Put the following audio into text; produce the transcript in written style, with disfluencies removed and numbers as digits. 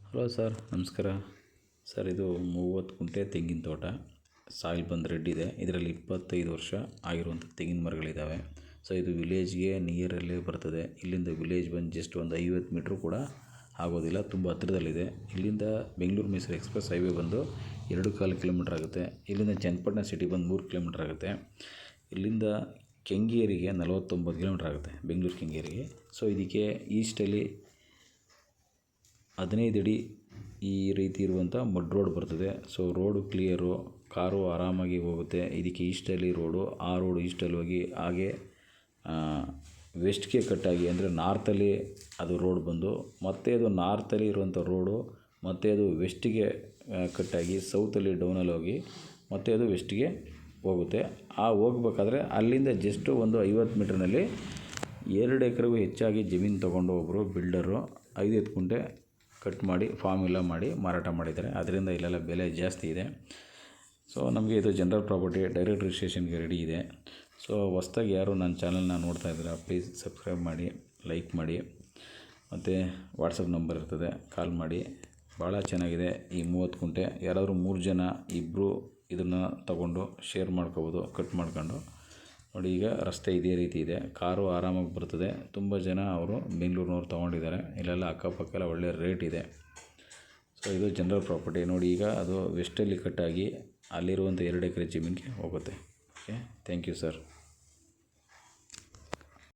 Hello sir, ನಮಸ್ಕಾರ. Sir, ಇದು 30 ಗುಂಟೆ ತೆಂಗಿನ ತೋಟ. ಸಾಯಿಲ್ ಬಂದು ರೆಡ್ ಇದೆ. ಇದರಲ್ಲಿ 25 ವರ್ಷ ಆಗಿರುವಂಥ ತೆಂಗಿನ ಮರಗಳಿದ್ದಾವೆ. ಸೊ ಇದು ವಿಲೇಜ್ಗೆ ನಿಯರಲ್ಲೇ ಬರ್ತದೆ. ಇಲ್ಲಿಂದ ವಿಲೇಜ್ ಬಂದು ಜಸ್ಟ್ ಒಂದು 50 ಮೀಟ್ರ್ ಕೂಡ ಆಗೋದಿಲ್ಲ, ತುಂಬ ಹತ್ತಿರದಲ್ಲಿದೆ. ಇಲ್ಲಿಂದ ಬೆಂಗಳೂರು ಮೈಸೂರು ಎಕ್ಸ್ಪ್ರೆಸ್ ಹೈವೇ ಬಂದು 2.25 ಕಿಲೋಮೀಟ್ರ್ ಆಗುತ್ತೆ. ಇಲ್ಲಿಂದ ಚನ್ನಪಟ್ಟಣ ಸಿಟಿ ಬಂದು 3 ಕಿಲೋಮೀಟ್ರ್ ಆಗುತ್ತೆ. ಇಲ್ಲಿಂದ ಕೆಂಗೇರಿಗೆ 49 ಕಿಲೋಮೀಟ್ರ್ ಆಗುತ್ತೆ, ಬೆಂಗಳೂರು ಕೆಂಗೇರಿಗೆ. ಸೊ ಇದಕ್ಕೆ ಈಸ್ಟಲ್ಲಿ 15 ಅಡಿ ಈ ರೀತಿ ಇರುವಂಥ ಮಡ್ ರೋಡ್ ಬರ್ತದೆ. ಸೊ ರೋಡು ಕ್ಲಿಯರು, ಕಾರು ಆರಾಮಾಗಿ ಹೋಗುತ್ತೆ. ಇದಕ್ಕೆ ಈಸ್ಟಲ್ಲಿ ರೋಡು, ಆ ರೋಡು ಈಸ್ಟಲ್ಲಿ ಹೋಗಿ ಹಾಗೆ ವೆಸ್ಟ್ಗೆ ಕಟ್ಟಾಗಿ, ಅಂದರೆ ನಾರ್ತಲ್ಲಿ ಅದು ರೋಡ್ ಬಂದು ಮತ್ತೆ ಅದು ನಾರ್ತಲ್ಲಿ ಇರುವಂಥ ರೋಡು ಮತ್ತು ಅದು ವೆಸ್ಟಿಗೆ ಕಟ್ಟಾಗಿ ಸೌತಲ್ಲಿ ಡೌನಲ್ಲಿ ಹೋಗಿ ಮತ್ತೆ ಅದು ವೆಸ್ಟಿಗೆ ಹೋಗುತ್ತೆ. ಆ ಹೋಗ್ಬೇಕಾದ್ರೆ ಅಲ್ಲಿಂದ ಜಸ್ಟು ಒಂದು 50 ಮೀಟ್ರ್ನಲ್ಲಿ 2 ಎಕರೆಗೂ ಹೆಚ್ಚಾಗಿ ಜಮೀನು ತೊಗೊಂಡು ಒಬ್ಬರು ಬಿಲ್ಡರು 5 ಗುಂಟೆ ಕಟ್ ಮಾಡಿ ಫಾರ್ಮ್ ಎಲ್ಲ ಮಾಡಿ ಮಾರಾಟ ಮಾಡಿದ್ದಾರೆ. ಅದರಿಂದ ಇಲ್ಲೆಲ್ಲ ಬೆಲೆ ಜಾಸ್ತಿ ಇದೆ. ಸೊ ನಮಗೆ ಇದು ಜನರಲ್ ಪ್ರಾಪರ್ಟಿ, ಡೈರೆಕ್ಟ್ ರಿಜಿಸ್ಟ್ರೇಷನ್ಗೆ ರೆಡಿ ಇದೆ. ಸೊ ಹೊಸ್ದಾಗಿ ಯಾರು ನನ್ನ ಚಾನಲ್ನ ನೋಡ್ತಾ ಇದ್ದೀರಾ, ಪ್ಲೀಸ್ ಸಬ್ಸ್ಕ್ರೈಬ್ ಮಾಡಿ, ಲೈಕ್ ಮಾಡಿ, ಮತ್ತು ವಾಟ್ಸಪ್ ನಂಬರ್ ಇರ್ತದೆ, ಕಾಲ್ ಮಾಡಿ. ಭಾಳ ಚೆನ್ನಾಗಿದೆ ಈ 30 ಗುಂಟೆ. ಯಾರಾದರೂ 3 ಜನ, ಇಬ್ಬರು ಇದನ್ನು ತಗೊಂಡು ಶೇರ್ ಮಾಡ್ಕೋಬೋದು, ಕಟ್ ಮಾಡ್ಕೊಂಡು. ನೋಡಿ, ಈಗ ರಸ್ತೆ ಇದೇ ರೀತಿ ಇದೆ, ಕಾರು ಆರಾಮಾಗಿ ಬರ್ತದೆ. ತುಂಬ ಜನ ಅವರು ಬೆಂಗಳೂರಿನವ್ರು ತೊಗೊಂಡಿದ್ದಾರೆ. ಇಲ್ಲೆಲ್ಲ ಅಕ್ಕಪಕ್ಕ ಎಲ್ಲ ಒಳ್ಳೆ ರೇಟ್ ಇದೆ. ಸೊ ಇದು ಜನರಲ್ ಪ್ರಾಪರ್ಟಿ. ನೋಡಿ, ಈಗ ಅದು ವೆಸ್ಟಲ್ಲಿ ಕಟ್ಟಾಗಿ ಅಲ್ಲಿರುವಂಥ 2 ಎಕರೆ ಜಮೀನಿಗೆ ಹೋಗುತ್ತೆ. Okay, thank you sir.